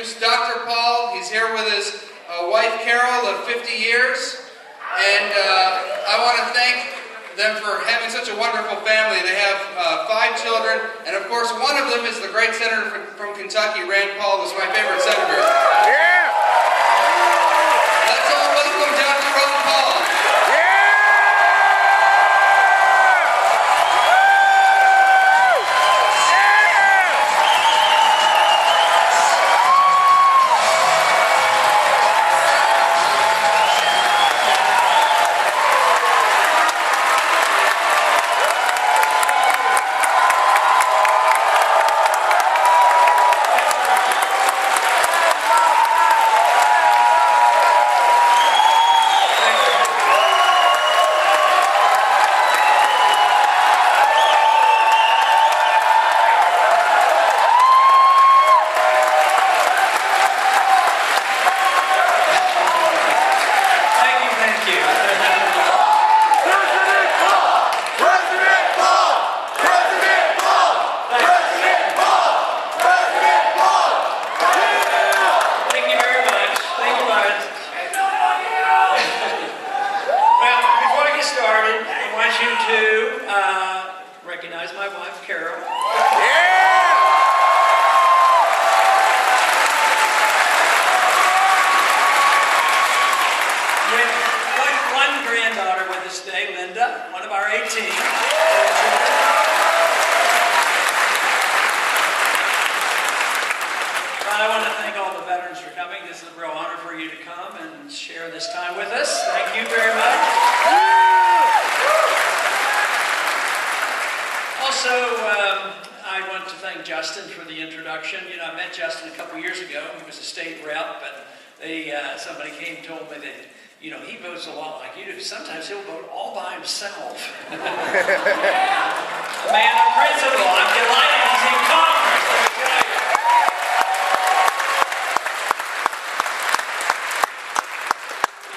introduce Dr. Paul. He's here with his wife Carol of 50 years. And I want to thank them for having such a wonderful family. They have 5 children, and of course one of them is the great senator from Kentucky, Rand Paul, who's my favorite senator. Yeah! Let's all welcome Dr. Ron Paul. Recognize my wife, Carol. With one granddaughter with us today, Linda, one of our 18. But I want to thank all the veterans for coming. This is a real honor for you to come and share this time with us. Thank you very much. Also, I want to thank Justin for the introduction. You know, I met Justin a couple years ago. He was a state rep, and somebody came and told me that, you know, he votes a lot like you do. Sometimes he'll vote all by himself. A man of principle. I'm delighted he's in Congress. Let me tell you.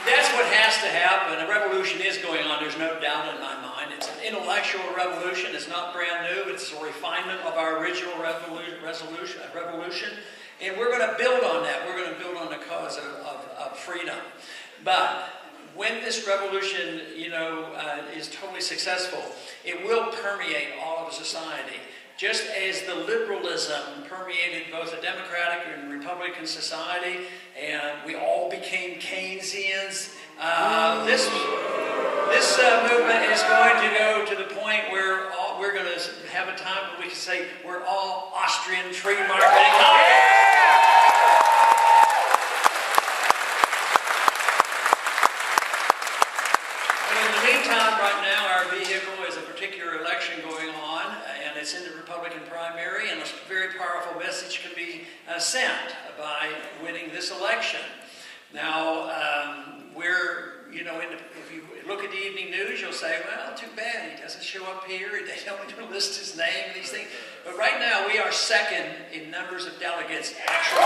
That's what has to happen. A revolution is going on. There's no doubt in my mind. It's an intellectual revolution. It's not brand new. It's a refinement of our original revolution. And we're going to build on that. We're going to build on the cause of freedom. But when this revolution, you know, is totally successful, it will permeate all of society. Just as the liberalism permeated both a democratic and Republican society, and we all became Keynesians, this movement is going to go to the point where we're going to have a time when we can say we're all Austrian free market economy. But in the meantime, right now, our vehicle is a particular election going on, and it's in the Republican primary, and a very powerful message can be sent by winning this election. Now, you know, if you look at the evening news, you'll say, well, too bad, he doesn't show up here, they don't even list his name and these things. But right now, we are second in numbers of delegates actually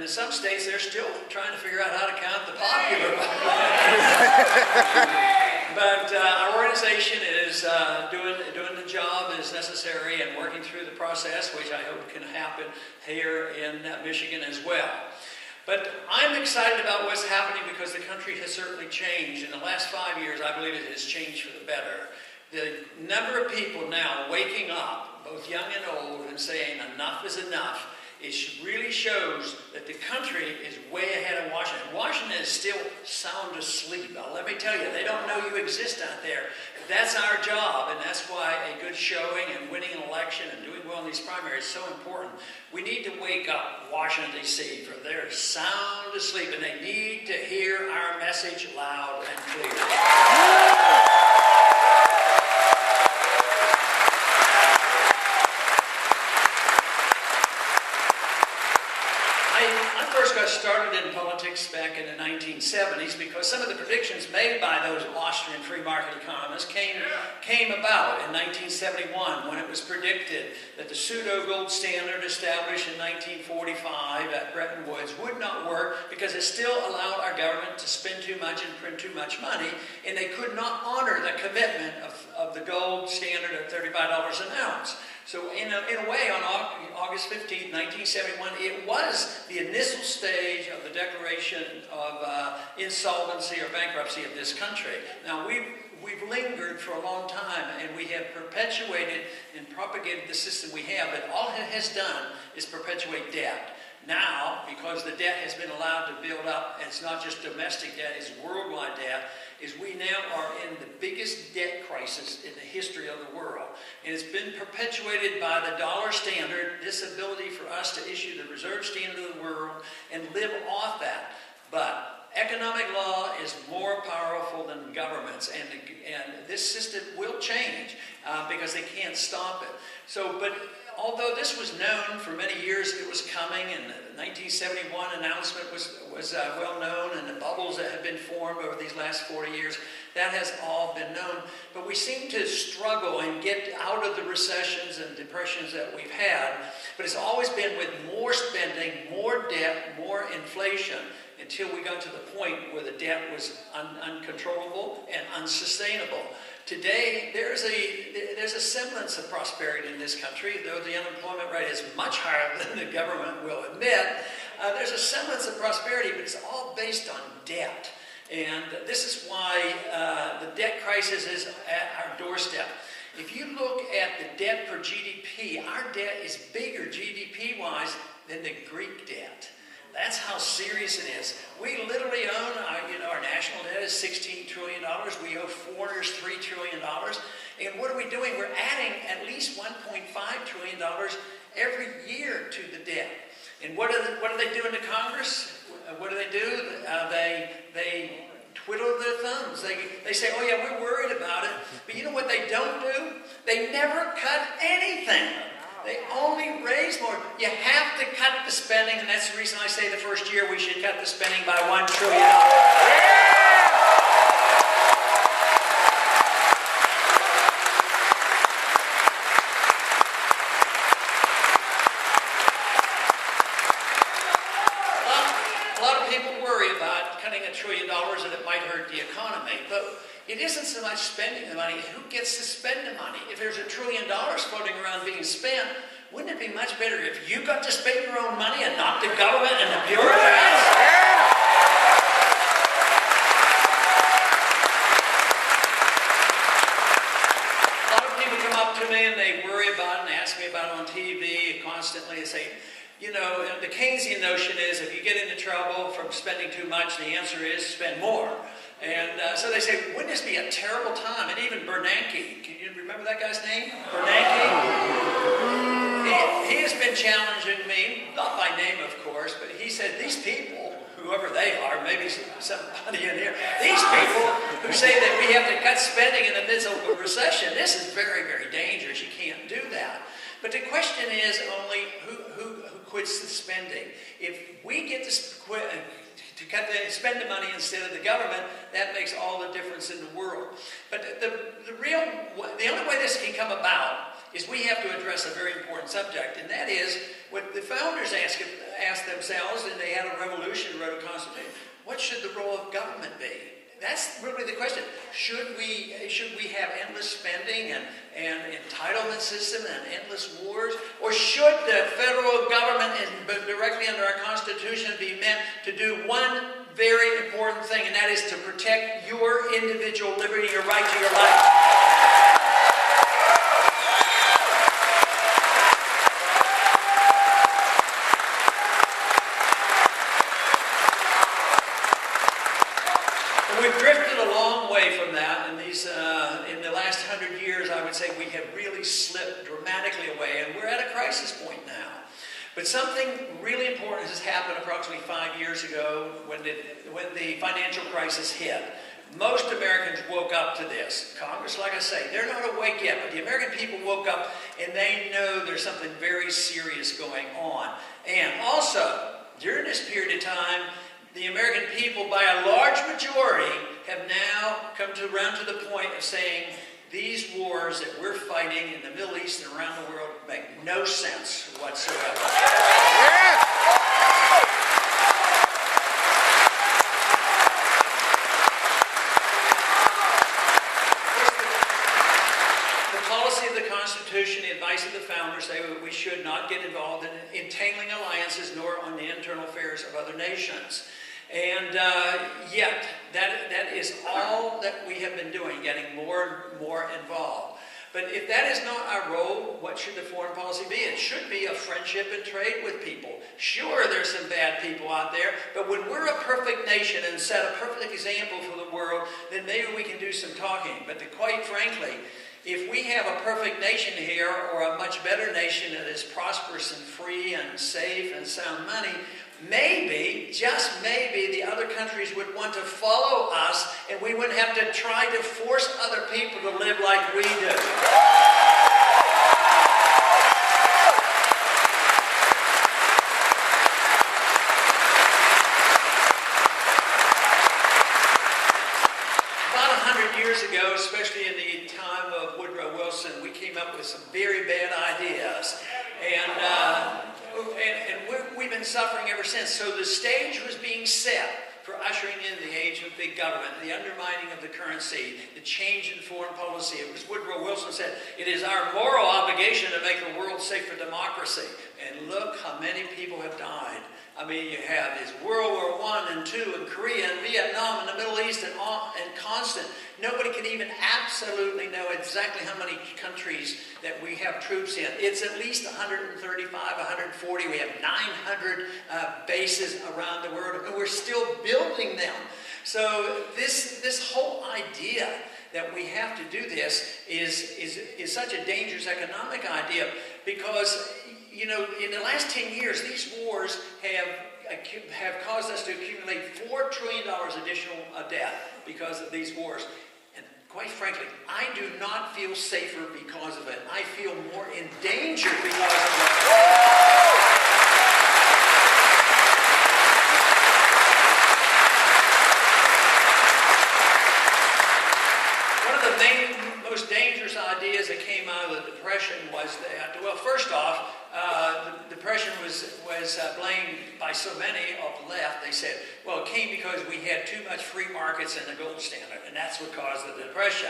in some states, they're still trying to figure out how to count the popular vote. But our organization is doing the job as necessary and working through the process, which I hope can happen here in Michigan as well. But I'm excited about what's happening because the country has certainly changed. In the last 5 years, I believe it has changed for the better. The number of people now waking up, both young and old, and saying enough is enough, it really shows that the country is way ahead of Washington. Washington is still sound asleep. Now, let me tell you, they don't know you exist out there. That's our job, and that's why a good showing and winning an election and doing well in these primaries is so important. We need to wake up Washington, D.C., for they're sound asleep, and they need to hear our message loud and clear. first got started in politics back in the 1970s because some of the predictions made by those Austrian free market economists came about in 1971 when it was predicted that the pseudo-gold standard established in 1945 at Bretton Woods would not work because it still allowed our government to spend too much and print too much money, and they could not honor the commitment of the gold standard of $35 an ounce. So in a way, on August 15, 1971, it was the initial stage of the declaration of insolvency or bankruptcy of this country. Now, we've lingered for a long time, and we have perpetuated and propagated the system we have, but all it has done is perpetuate debt. Now, because the debt has been allowed to build up, and it's not just domestic debt, it's worldwide debt, is we now are in the biggest debt crisis in the history of the world. And it's been perpetuated by the dollar standard, this ability for us to issue the reserve standard of the world and live off that. But economic law is more powerful than governments, and this system will change because they can't stop it. So, but although this was known for many years, it was coming, and the 1971 announcement was well known, and the bubbles that have been formed over these last 40 years, that has all been known. But we seem to struggle and get out of the recessions and depressions that we've had, but it's always been with more spending, more debt, more inflation, until we got to the point where the debt was uncontrollable and unsustainable. Today, there's a semblance of prosperity in this country, though the unemployment rate is much higher than the government will admit. There's a semblance of prosperity, but it's all based on debt. And this is why the debt crisis is at our doorstep. If you look at the debt per GDP, our debt is bigger GDP-wise than the Greek debt. That's how serious it is. We literally own, our national debt is $16 trillion. We owe foreigners $3 trillion. And what are we doing? We're adding at least $1.5 trillion every year to the debt. And what do they do in the Congress? What do? They twiddle their thumbs. They say, oh yeah, we're worried about it. But you know what they don't do? They never cut anything. They only raise more. You have to cut the spending, and that's the reason I say the first year we should cut the spending by $1 trillion. A lot of people worry about cutting $1 trillion and it might hurt the economy, but it isn't so much spending the money. Who gets to spend the money? If there's $1 trillion floating around being spent, wouldn't it be much better if you got to spend your own money and not the government and the bureaucrats? A lot of people come up to me and they worry about it and ask me about it on TV constantly and say, you know, the Keynesian notion is if you get into trouble from spending too much, the answer is spend more. And so they say, wouldn't this be a terrible time? And even Bernanke, can you remember that guy's name? Bernanke? He has been challenging me, not by name of course, but he said these people, whoever they are, maybe somebody in here, these people who say that we have to cut spending in the midst of a recession, this is very, very dangerous. You can't do that. But the question is only who quits the spending. If we get to spend the money instead of the government, that makes all the difference in the world. But the only way this can come about is we have to address a very important subject, and that is what the founders asked themselves, and they had a revolution, wrote a constitution. What should the role of government be? That's really the question. Should we have endless spending and entitlement system and endless wars? Or should the federal government, directly under our Constitution, be meant to do one very important thing, and that is to protect your individual liberty, your right to your life? We've drifted a long way from that, and in the last 100 years, I would say we have really slipped dramatically away, and we're at a crisis point now. But something really important has happened approximately 5 years ago when the financial crisis hit. Most Americans woke up to this. Congress, like I say, they're not awake yet, but the American people woke up and they know there's something very serious going on. And also, during this period of time, the American people, by a large majority, have now come around to the point of saying these wars that we're fighting in the Middle East and around the world make no sense whatsoever. Yeah. Constitution, the advice of the founders say we should not get involved in entangling alliances nor on the internal affairs of other nations. And yet, that is all that we have been doing, getting more and more involved. But if that is not our role, what should the foreign policy be? It should be a friendship and trade with people. Sure, there's some bad people out there, but when we're a perfect nation and set a perfect example for the world, then maybe we can do some talking. But quite frankly, if we have a perfect nation here, or a much better nation that is prosperous and free and safe and sound money, maybe, just maybe, the other countries would want to follow us, and we wouldn't have to try to force other people to live like we do. Ago, especially in the time of Woodrow Wilson, we came up with some very bad ideas, and we've been suffering ever since. So the stage was being set for ushering in the age of big government, the undermining of the currency, the change in foreign policy. It was Woodrow Wilson said, "It is our moral obligation to make the world safe for democracy." And look how many people have died. I mean, you have this World War I and II and Korea and Vietnam and the Middle East and constant. Nobody can even absolutely know exactly how many countries that we have troops in. It's at least 135, 140. We have 900 bases around the world, and we're still building them. So this whole idea that we have to do this is such a dangerous economic idea, because you know, in the last 10 years, these wars have caused us to accumulate $4 trillion additional debt because of these wars. And quite frankly, I do not feel safer because of it. I feel more in danger because of it. Most dangerous ideas that came out of the Depression was that, well, first off, the Depression was blamed by so many of the left. They said, well, it came because we had too much free markets and the gold standard, and that's what caused the Depression.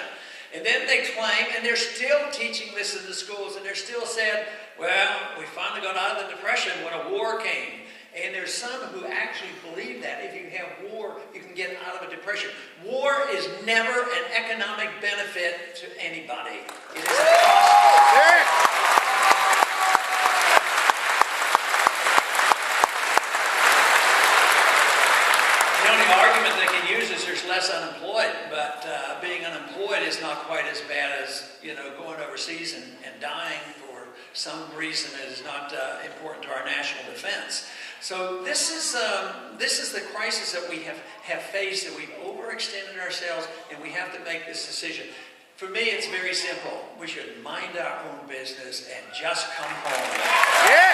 And then they claim, and they're still teaching this in the schools, and they're still saying, well, we finally got out of the Depression when a war came. And there's some who actually believe that if you have war, you can get out of a depression. War is never an economic benefit to anybody. It is a cost. The only argument they can use is there's less unemployed, but being unemployed is not quite as bad as, you know, going overseas and dying for some reason that is not important to our national defense. So this is the crisis that we have faced, that we've overextended ourselves, and we have to make this decision. For me, it's very simple. We should mind our own business and just come home. Yeah.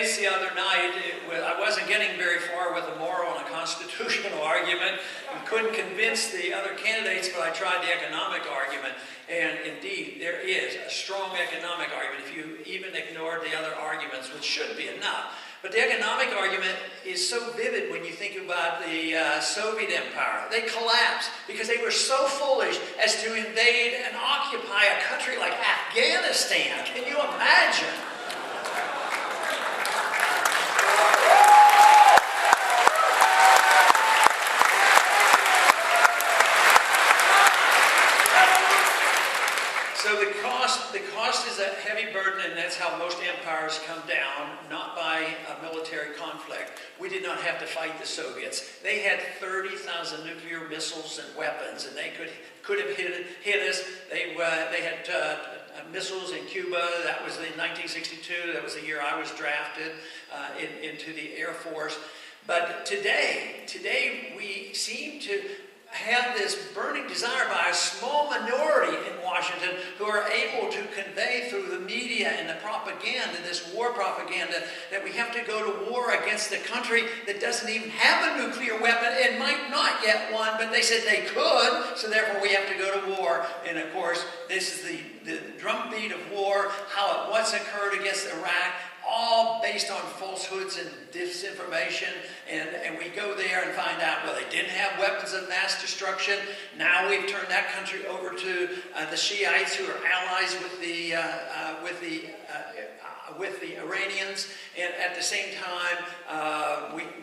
The other night, I wasn't getting very far with a moral and a constitutional argument. I couldn't convince the other candidates, but I tried the economic argument. And indeed, there is a strong economic argument if you even ignored the other arguments, which should be enough. But the economic argument is so vivid when you think about the Soviet Empire. They collapsed because they were so foolish as to invade and occupy a country like Afghanistan. Can you imagine? So the cost is a heavy burden, and that's how most empires come down, not by a military conflict. We did not have to fight the Soviets. They had 30,000 nuclear missiles and weapons, and they could have hit us. They had missiles in Cuba. That was in 1962. That was the year I was drafted into the Air Force. But today we seem to have this burning desire by a small minority in Washington who are able to convey through the media and the propaganda, this war propaganda, that we have to go to war against a country that doesn't even have a nuclear weapon and might not get one, but they said they could, so therefore we have to go to war. And of course, this is the drumbeat of war, what's occurred against Iraq, all based on falsehoods and disinformation, and we go there and find out, well, they didn't have weapons of mass destruction. Now we've turned that country over to the Shiites, who are allies with the Iranians, and at the same time,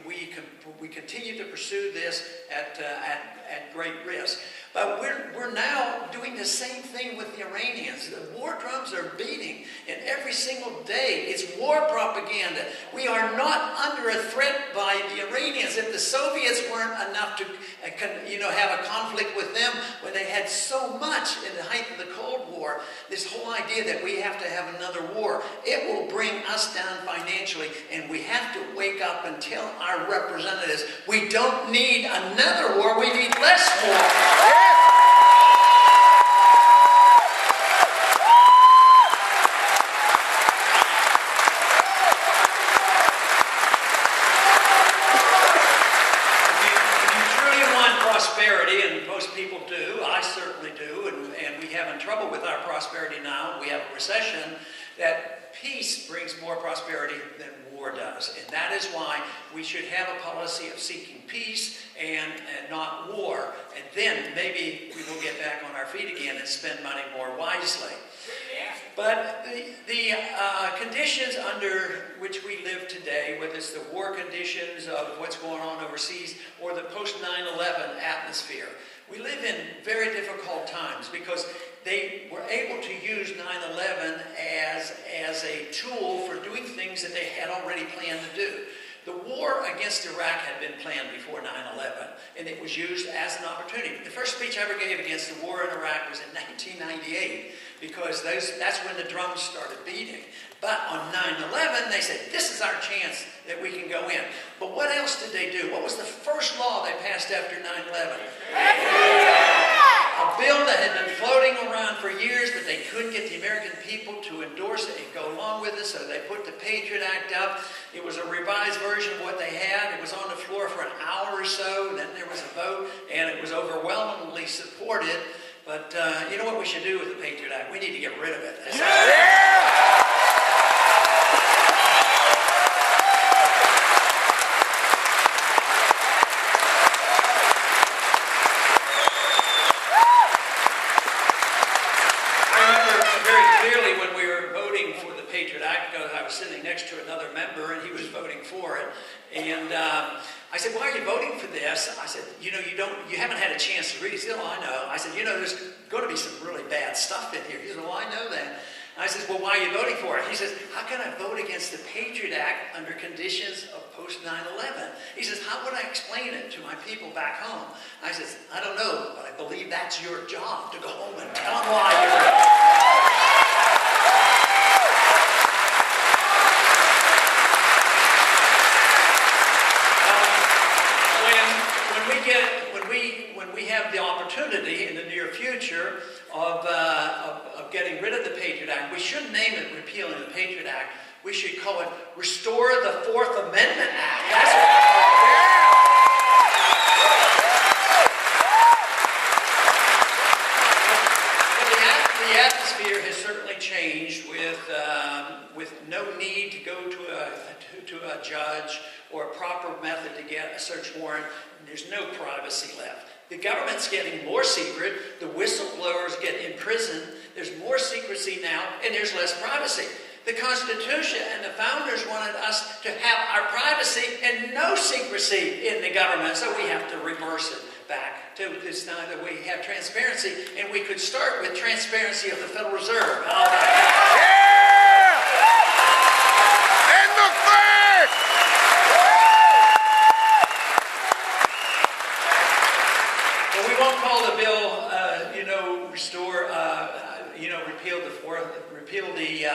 we continue to pursue this at great risk. But we're now doing the same thing with the Iranians. The war drums are beating, and every single day it's war propaganda. We are not under a threat by the Iranians. If the Soviets weren't enough to have a conflict with them when they had so much in the height of the Cold War, this whole idea that we have to have another war, it will bring us down financially, and we have to wake up and tell our representatives, we don't need another war, we need less war. Prosperity, and most people do, I certainly do, and we're having trouble with our prosperity now. We have a recession. That peace brings more prosperity than war does, and that is why we should have a policy of seeking peace and not war, and then maybe we will get back on our feet again and spend money more wisely. But the conditions under which we live today, whether it's the war conditions of what's going on overseas or the post 9/11 atmosphere, we live in very difficult times because they were able to use 9/11 as a tool for doing things that they had already planned to do. The war against Iraq had been planned before 9/11, and it was used as an opportunity. The first speech I ever gave against the war in Iraq was in 1998, because that's when the drums started beating. But on 9/11, they said, this is our chance that we can go in. But what else did they do? What was the first law they passed after 9/11? A bill that had been floating around for years, but they couldn't get the American people to endorse it and go along with it, so they put the Patriot Act up. It was a revised version of what they had. It was on the floor for an hour or so, then there was a vote, and it was overwhelmingly supported. But you know what we should do with the Patriot Act? We need to get rid of it. Sitting next to another member, and he was voting for it. And I said, "Why are you voting for this?" I said, you haven't had a chance to read it." He said, "Oh, I know." I said, "There's going to be some really bad stuff in here." He said, "Well, I know that." And I said, "Well, why are you voting for it?" He says, "How can I vote against the Patriot Act under conditions of post 9/11? He says, "How would I explain it to my people back home?" I said, "I don't know, but I believe that's your job, to go home and tell them why you're..." When we have the opportunity in the near future of getting rid of the Patriot Act, we shouldn't name it repealing the Patriot Act. We should call it Restore the Fourth Amendment Act. That's what the atmosphere has certainly changed with no need to go to a judge or a proper method to get a search warrant. There's no privacy left. The government's getting more secret. The whistleblowers get imprisoned. There's more secrecy now, and there's less privacy. The Constitution and the founders wanted us to have our privacy and no secrecy in the government, so we have to reverse it back to this time that we have transparency, and we could start with transparency of the Federal Reserve. How about that? Repeal the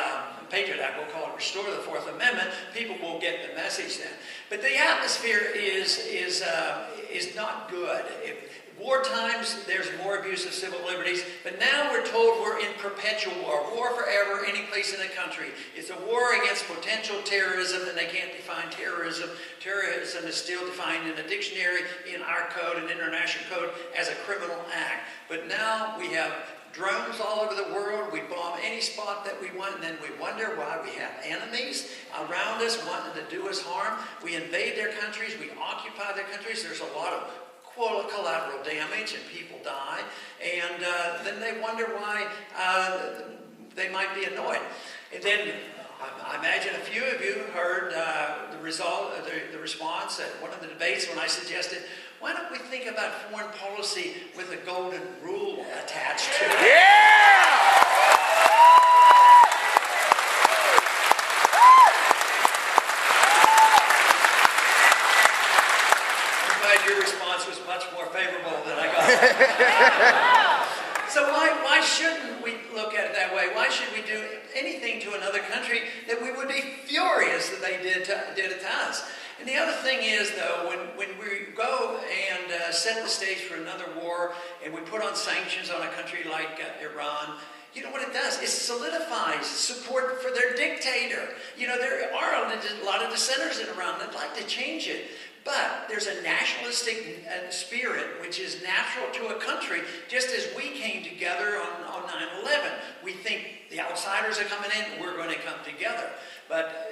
Patriot Act, we'll call it Restore the Fourth Amendment, people will get the message then. But the atmosphere is not good. War times, there's more abuse of civil liberties, but now we're told we're in perpetual war forever, any place in the country. It's a war against potential terrorism, and they can't define terrorism. Terrorism is still defined in the dictionary, in our code and international code, as a criminal act. But now we have drones all over the world. We bomb any spot that we want, and then we wonder why we have enemies around us wanting to do us harm. We invade their countries, we occupy their countries. There's a lot of collateral damage and people die, and then they wonder why they might be annoyed. And then I imagine a few of you heard the response at one of the debates when I suggested, why don't we think about foreign policy with a golden rule attached to it? Yeah! Your response was much more favorable than I got. So why shouldn't we look at it that way? Why should we do anything to another country that we would be furious that they did it to us? And the other thing is, though, when we go and set the stage for another war and we put on sanctions on a country like Iran, you know what it does? It solidifies support for their dictator. You know, there are a lot of dissenters in Iran that like to change it. But there's a nationalistic spirit which is natural to a country, just as we came together on 9/11. We think the outsiders are coming in, we're going to come together. But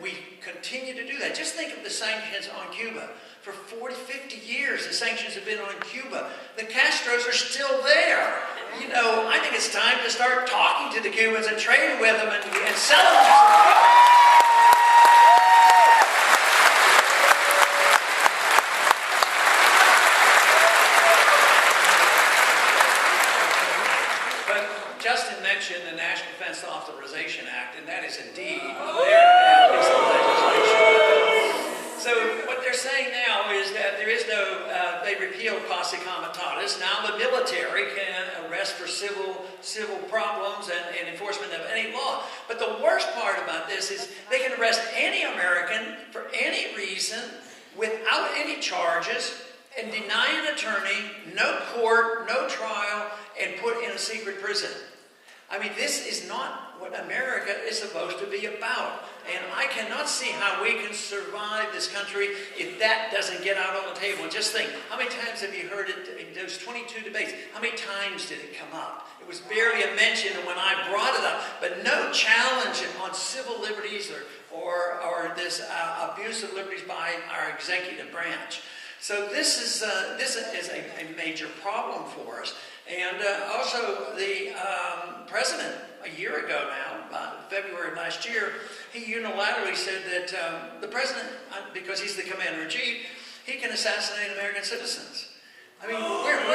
we continue to do that. Just think of the sanctions on Cuba. For 40, 50 years, the sanctions have been on Cuba. The Castros are still there. You know, I think it's time to start talking to the Cubans and trading with them and selling them. The National Defense Authorization Act, and that is indeed their piece of legislation. So what they're saying now is that there is no, they repealed posse comitatus. Now the military can arrest for civil problems and enforcement of any law. But the worst part about this is they can arrest any American for any reason without any charges and deny an attorney, no court, no trial, and put in a secret prison. I mean, this is not what America is supposed to be about. And I cannot see how we can survive this country if that doesn't get out on the table. And just think, how many times have you heard it in those 22 debates? How many times did it come up? It was barely a mention when I brought it up, but no challenge on civil liberties or this abuse of liberties by our executive branch. So this is a major problem for us. And also the president, a year ago now, February of last year, he unilaterally said that the president, because he's the commander-in-chief, he can assassinate American citizens. I mean, where did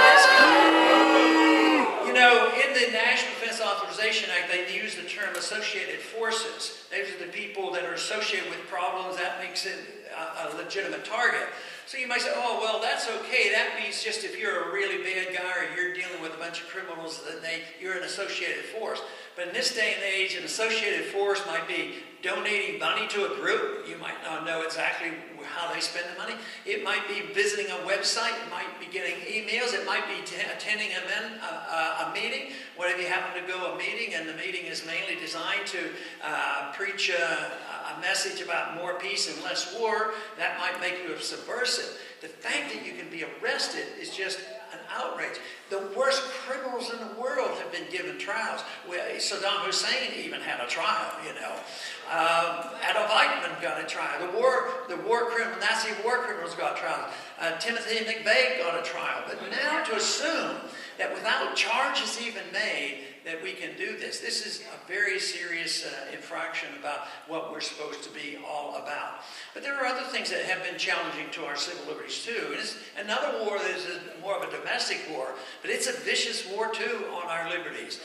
this come? You know, in the National Defense Authorization Act, they use the term associated forces. Those are the people that are associated with problems. That makes it a legitimate target. So you might say, oh, well, that's okay. That means just if you're a really bad guy or you're dealing with a bunch of criminals, then you're an associated force. But in this day and age, an associated force might be donating money to a group. You might not know exactly how they spend the money. It might be visiting a website. It might be getting emails. It might be attending a meeting. What if you happen to go to a meeting and the meeting is mainly designed to preach a message about more peace and less war? That might make you a subversive. The fact that you can be arrested is just an outrage. The worst criminals in the world have been given trials. Saddam Hussein even had a trial, you know. Adolf Eichmann got a trial. Nazi war criminals got trials. Timothy McVeigh got a trial. But now to assume that without charges even made, that we can do this. This is a very serious infraction about what we're supposed to be all about. But there are other things that have been challenging to our civil liberties too. And it's another war that is more of a domestic war, but it's a vicious war too on our liberties.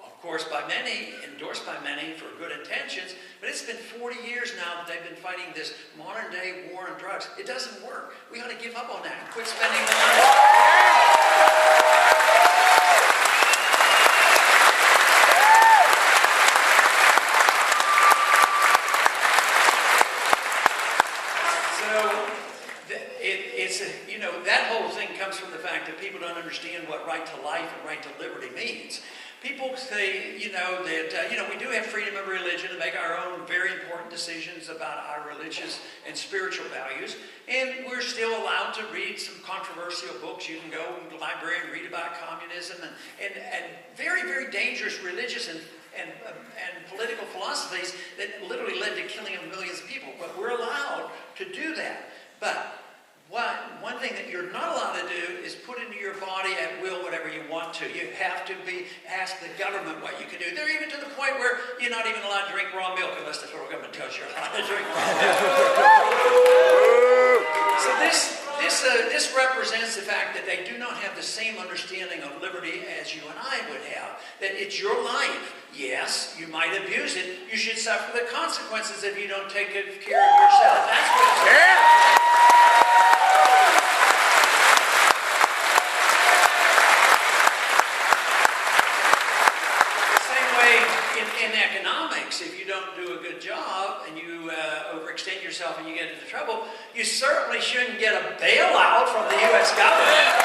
Of course, by many, endorsed by many for good intentions, but it's been 40 years now that they've been fighting this modern day war on drugs. It doesn't work. We ought to give up on that and quit spending money. that whole thing comes from the fact that people don't understand what right to life and right to liberty means. People say, that, we do have freedom of religion to make our own very important decisions about our religious and spiritual values. And we're still allowed to read some controversial books. You can go to the library and read about communism and very, very dangerous religious and political philosophies that literally led to killing of millions of people. But we're allowed to do that. But one thing that you're not allowed to do is put into your body at will whatever you want to. You have to ask the government what you can do. They're even to the point where you're not even allowed to drink raw milk unless the federal government tells you you're allowed to drink raw milk. So this represents the fact that they do not have the same understanding of liberty as you and I would have. That it's your life. Yes, you might abuse it. You should suffer the consequences if you don't take good care of yourself. That's what it's about. In economics, if you don't do a good job and you overextend yourself and you get into trouble, you certainly shouldn't get a bailout from the U.S. government.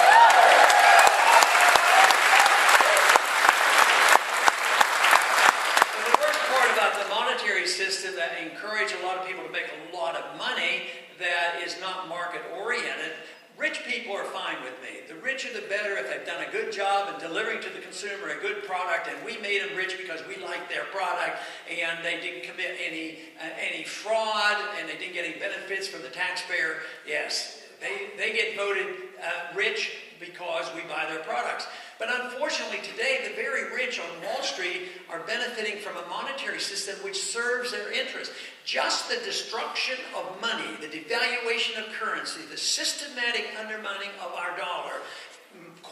But the worst part about the monetary system that encourages a lot of people to make a lot of money that is not market-oriented, rich people are fine with me. The richer the better if they've done a good job in delivering to the consumer a good product, and we made them rich because we liked their product, and they didn't commit any fraud, and they didn't get any benefits from the taxpayer. Yes, they get voted rich because we buy their products. But unfortunately today, the very rich on Wall Street are benefiting from a monetary system which serves their interests. Just the destruction of money, the devaluation of currency, the systematic undermining of our dollar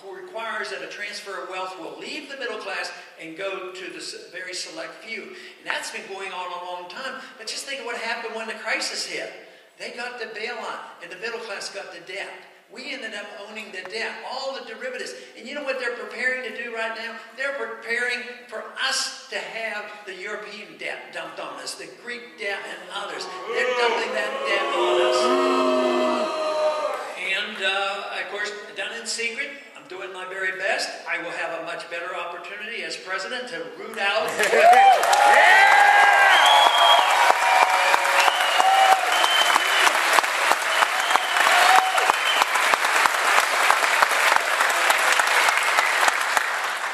requires that a transfer of wealth will leave the middle class and go to the very select few. And that's been going on a long time. But just think of what happened when the crisis hit. They got the bailout, and the middle class got the debt. We ended up owning the debt, all the derivatives. And you know what they're preparing to do right now? They're preparing for us to have the European debt dumped on us, the Greek debt and others. They're dumping that debt on us. And, of course, done in secret. I'm doing my very best. I will have a much better opportunity as president to root out...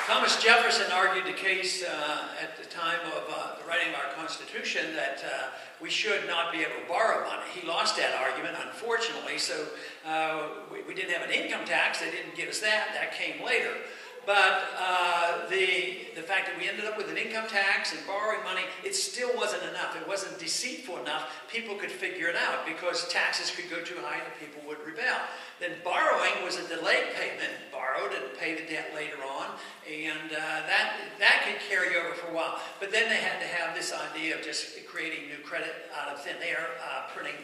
Thomas Jefferson argued the case at the time of the writing of our Constitution that we should not be able to borrow money. He lost that argument, unfortunately, so we didn't have an income tax. They didn't give us that. That came later. But the fact that we ended up with an income tax and borrowing money, it still wasn't enough. It wasn't deceitful enough. People could figure it out because taxes could go too high and people would rebel. Then borrowing was a delayed payment. Borrowed and paid the debt later on. And that could carry over for a while. But then they had to have this idea of just creating new credit out of thin air,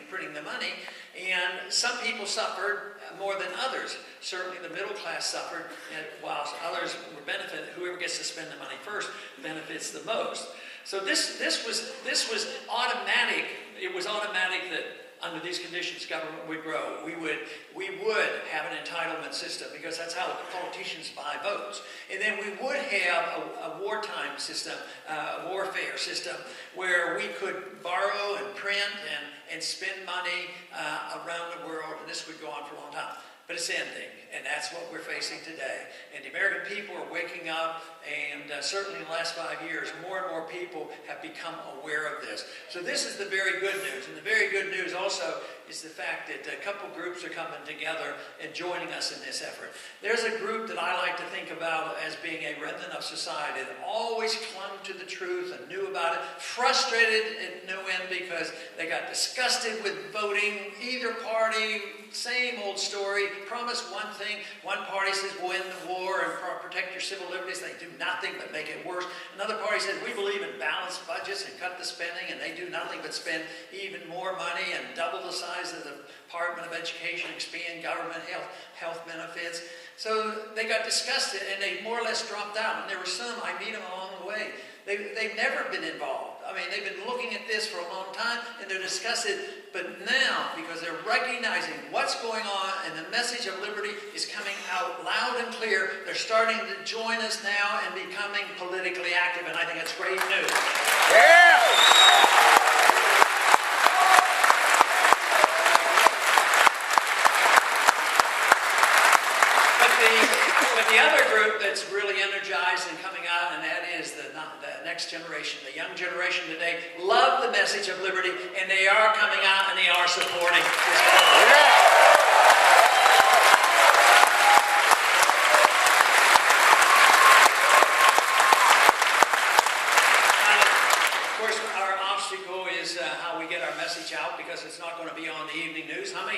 printing the money. And some people suffered more than others. Certainly the middle class suffered, whilst others were benefited. Whoever gets to spend the money first benefits the most. So this was automatic. It was automatic that under these conditions, government would grow. We would have an entitlement system because that's how politicians buy votes. And then we would have a wartime system, a warfare system, where we could borrow and print and spend money around the world, and this would go on for a long time. But it's ending, and that's what we're facing today. And the American people are waking up, and certainly in the last 5 years, more and more people have become aware of this. So this is the very good news. And the very good news also is the fact that a couple groups are coming together and joining us in this effort. There's a group that I like to think about as being a remnant of society that always clung to the truth and knew about it, frustrated at no end because they got disgusted with voting. Either party, same old story, promise one thing. One party says we'll end the war and protect your civil liberties. They do nothing but make it worse. Another party says we believe in balanced budgets and cut the spending, and they do nothing but spend even more money and double the size of the Department of Education, expand government health benefits. So they got disgusted and they more or less dropped out. And there were some, I meet them along the way, they've never been involved. I mean, they've been looking at this for a long time, and they're discussing it. But now, because they're recognizing what's going on, and the message of liberty is coming out loud and clear, they're starting to join us now and becoming politically active, and I think it's great news. Yeah! But the other group that's really energized and coming out, and that is the next generation, the young generation today, love the message of liberty, and they are coming out and they are supporting this. Of course, our obstacle is how we get our message out, because it's not going to be on the evening news. How many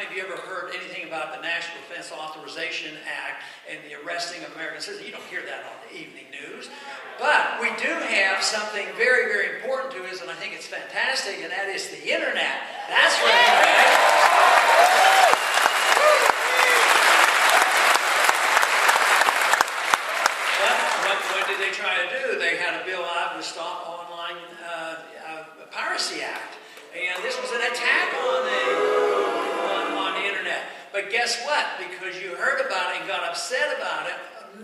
of you ever heard anything about the National Defense Authorization Act and the arresting of American citizens? You don't hear that on the evening news. But we do have something very, very important to us, and I think it's fantastic, and that is the internet. That's right. What did they try to do? They had a bill out to stop online Piracy Act. And this was an attack on the internet. But guess what? Because you heard about it and got upset about it,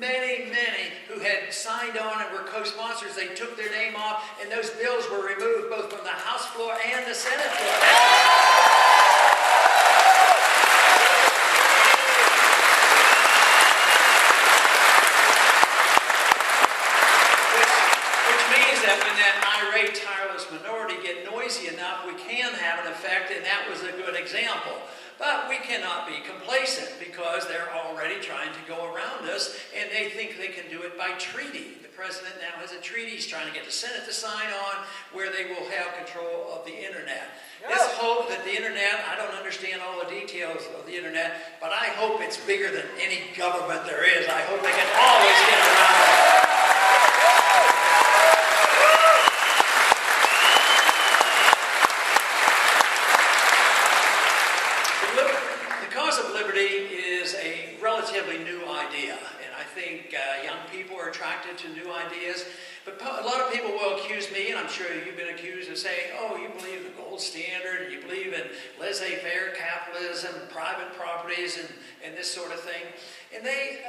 many who had signed on and were co-sponsors, they took their name off, and those bills were removed both from the House floor and the Senate floor. Which means that when that irate, tireless minority get noisy enough, we can have an effect, and that was a good example. But we cannot be complacent, because they're already trying to go around us, and they think they can do it by treaty. The president now has a treaty he's trying to get the Senate to sign on, where they will have control of the internet. This hope that the internet, I don't understand all the details of the internet, but I hope it's bigger than any government there is. I hope they can always get around it. Is a relatively new idea, and I think young people are attracted to new ideas. But a lot of people will accuse me, and I'm sure you've been accused of saying, oh, you believe in the gold standard, and you believe in laissez-faire capitalism, private properties, and this sort of thing. And they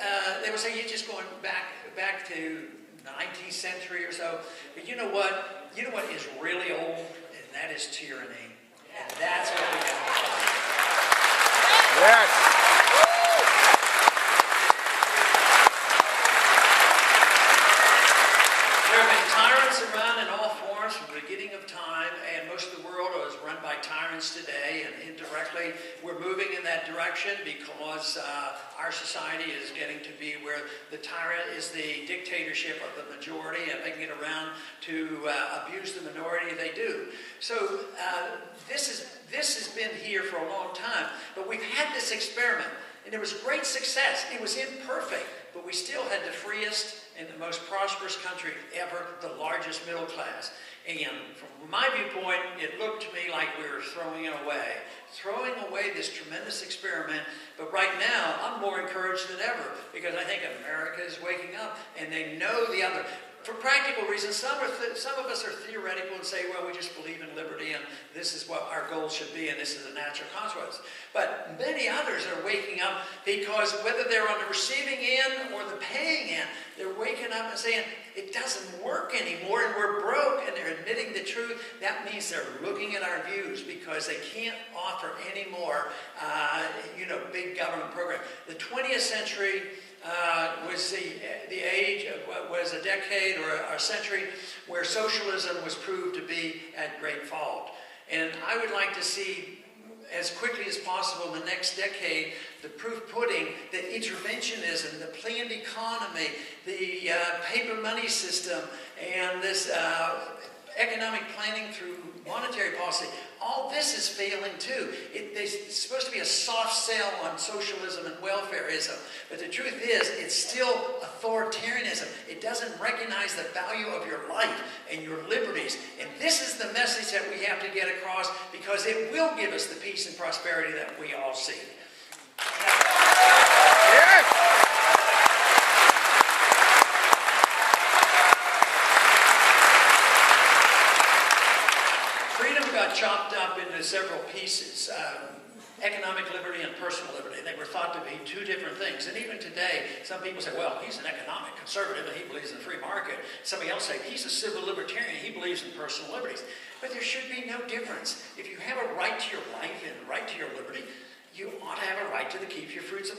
will say, you're just going back to the 19th century or so. But you know what? You know what is really old? And that is tyranny. And that's what we have to fight. Yes. There have been tyrants around in all forms from the beginning of time, and most of the world is run by tyrants today, and indirectly we're moving in that direction because our society is getting to be where the tyrant is the dictatorship of the majority, and if they can get around to abuse the minority, they do. So this has been here for a long time, but we've had this experiment, and it was great success. It was imperfect, but we still had the freest and the most prosperous country ever, the largest middle class. And from my viewpoint, it looked to me like we were throwing away this tremendous experiment. But right now, I'm more encouraged than ever, because I think America is waking up, and they know the other. For practical reasons, some of us are theoretical and say, well, we just believe in liberty, and this is what our goal should be, and this is a natural consequence. But many others are waking up, because whether they're on the receiving end or the paying end, they're waking up and saying, it doesn't work anymore, and we're broke, and they're admitting the truth. That means they're looking at our views, because they can't offer any more, big government program. The 20th century was the age of what was a decade or a century where socialism was proved to be at great fault. And I would like to see, as quickly as possible in the next decade, the proof pudding that interventionism, the planned economy, the paper money system, and this economic planning through monetary policy, all this is failing too. It's supposed to be a soft sell on socialism and welfareism, but the truth is, it's still authoritarianism. It doesn't recognize the value of your life and your liberties. And this is the message that we have to get across, because it will give us the peace and prosperity that we all seek. Yes. chopped up into several pieces. Economic liberty and personal liberty. They were thought to be two different things. And even today, some people say, well, he's an economic conservative and he believes in the free market. Somebody else say, he's a civil libertarian, he believes in personal liberties. But there should be no difference. If you have a right to your life and a right to your liberty, you ought to have a right to keep your fruits of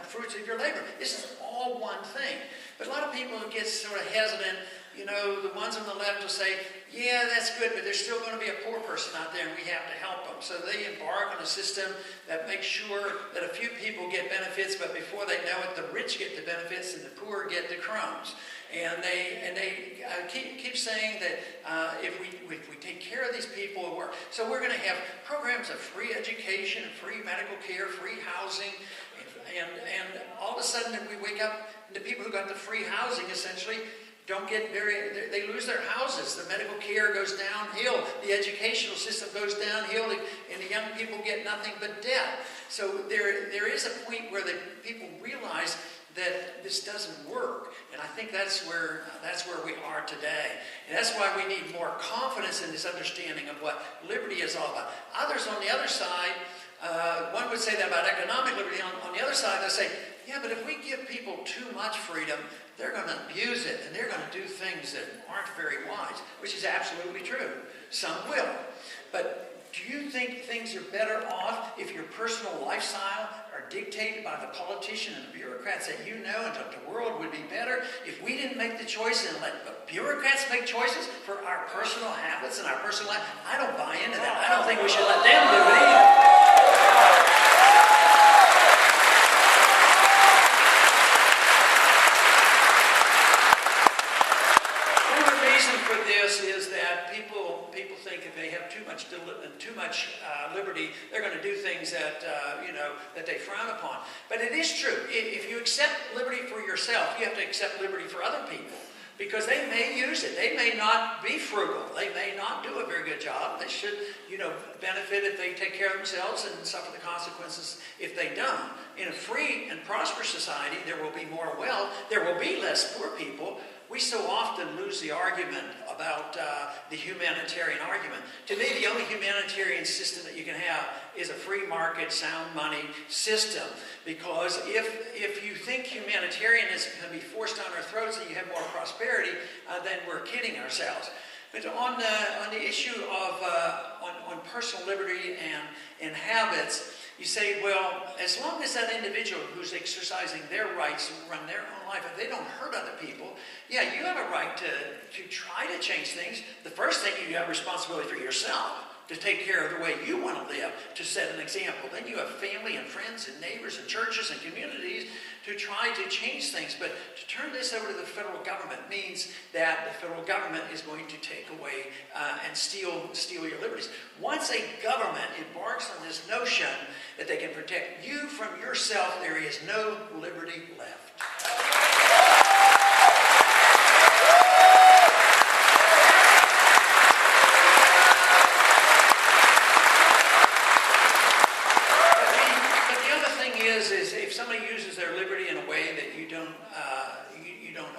fruits of your labor. This is all one thing. But a lot of people get sort of hesitant. You know, the ones on the left will say, yeah, that's good, but there's still going to be a poor person out there and we have to help them. So they embark on a system that makes sure that a few people get benefits, but before they know it, the rich get the benefits and the poor get the crumbs. And they keep saying that if we take care of these people, so we're going to have programs of free education, free medical care, free housing, and all of a sudden we wake up, the people who got the free housing essentially they lose their houses. The medical care goes downhill. The educational system goes downhill, and the young people get nothing but debt. So there is a point where the people realize that this doesn't work, and I think that's where we are today. And that's why we need more confidence in this understanding of what liberty is all about. Others on the other side, one would say that about economic liberty. On the other side, they'll say, yeah, but if we give people too much freedom, they're going to abuse it, and they're going to do things that aren't very wise, which is absolutely true. Some will. But do you think things are better off if your personal lifestyle are dictated by the politician and the bureaucrats that you know, and that the world would be better if we didn't make the choices and let the bureaucrats make choices for our personal habits and our personal life? I don't buy into that. I don't think we should let them do it either. Is that people think if they have too much liberty, they're going to do things that that they frown upon. But it is true. If you accept liberty for yourself, you have to accept liberty for other people, because they may use it. They may not be frugal. They may not do a very good job. They should, benefit if they take care of themselves and suffer the consequences if they don't. In a free and prosperous society, there will be more wealth. There will be less poor people. We so often lose the argument about the humanitarian argument. To me, the only humanitarian system that you can have is a free market, sound money system. Because if you think humanitarianism can be forced down our throats and you have more prosperity, then we're kidding ourselves. But on the issue of on personal liberty and habits, you say, well, as long as that individual who's exercising their rights to run their own life, if they don't hurt other people, yeah, you have a right to try to change things. The first thing, you have responsibility for yourself, to take care of the way you want to live, to set an example. Then you have family and friends and neighbors and churches and communities to try to change things. But to turn this over to the federal government means that the federal government is going to take away and steal your liberties. Once a government embarks on this notion that they can protect you from yourself, there is no liberty left. Is if somebody uses their liberty in a way that you don't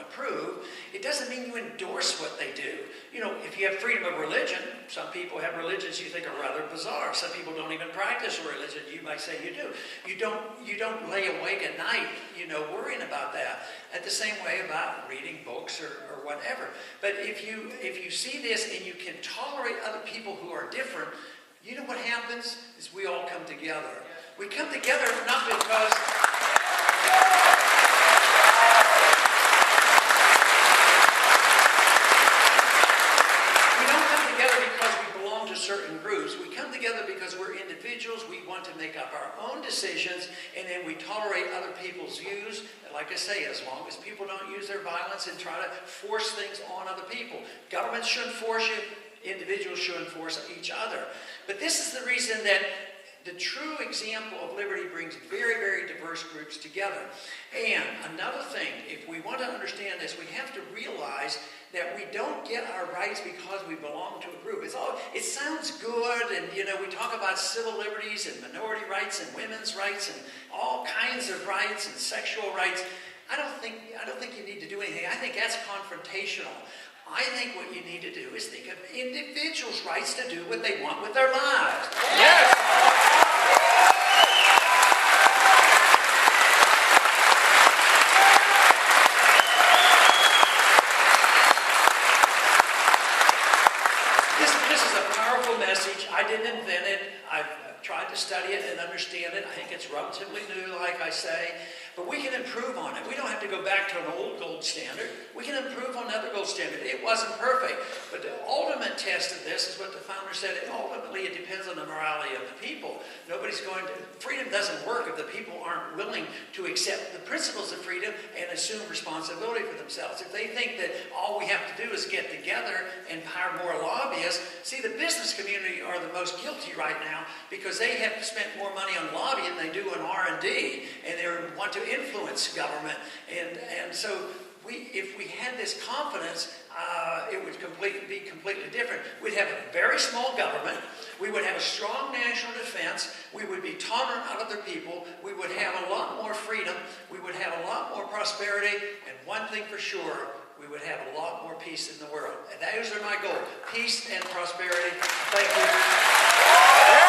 approve, it doesn't mean you endorse what they do. If you have freedom of religion, some people have religions you think are rather bizarre. Some people don't even practice a religion. You might say you do. You don't lay awake at night, worrying about that. At the same way about reading books or whatever. But if you see this and you can tolerate other people who are different, you know what happens is we all come together. We come together not because we don't come together because we belong to certain groups. We come together because we're individuals. We want to make up our own decisions, and then we tolerate other people's views. And like I say, as long as people don't use their violence and try to force things on other people. Governments shouldn't force you. Individuals shouldn't force each other. But this is the reason that the true example of liberty brings very, very diverse groups together. And another thing, if we want to understand this, we have to realize that we don't get our rights because we belong to a group. It sounds good, and we talk about civil liberties and minority rights and women's rights and all kinds of rights and sexual rights. I don't think you need to do anything. I think that's confrontational. I think what you need to do is think of individuals' rights to do what they want with their lives. Yes. This is a powerful message. I didn't invent it. I've tried to study it and understand it. I think it's relatively new, like I say. But we can improve on it. We don't have to go back to an old gold standard. We can improve on another gold standard. It wasn't perfect. But the ultimate test of this is what the founder said. Ultimately, it depends on the morality of the people. Freedom doesn't work if the people aren't willing to accept the principles of freedom and assume responsibility for themselves. If they think that all we have to do is get together and hire more lobbyists, see, the business community are the most guilty right now because they have spent more money on lobbying than they do on R&D, and they want to influence government. And so if we had this confidence, it would be completely different. We'd have a very small government. We would have a strong national defense. We would be tolerant of other people. We would have a lot more freedom. We would have a lot more prosperity. And one thing for sure, we would have a lot more peace in the world. And those are my goals: peace and prosperity. Thank you.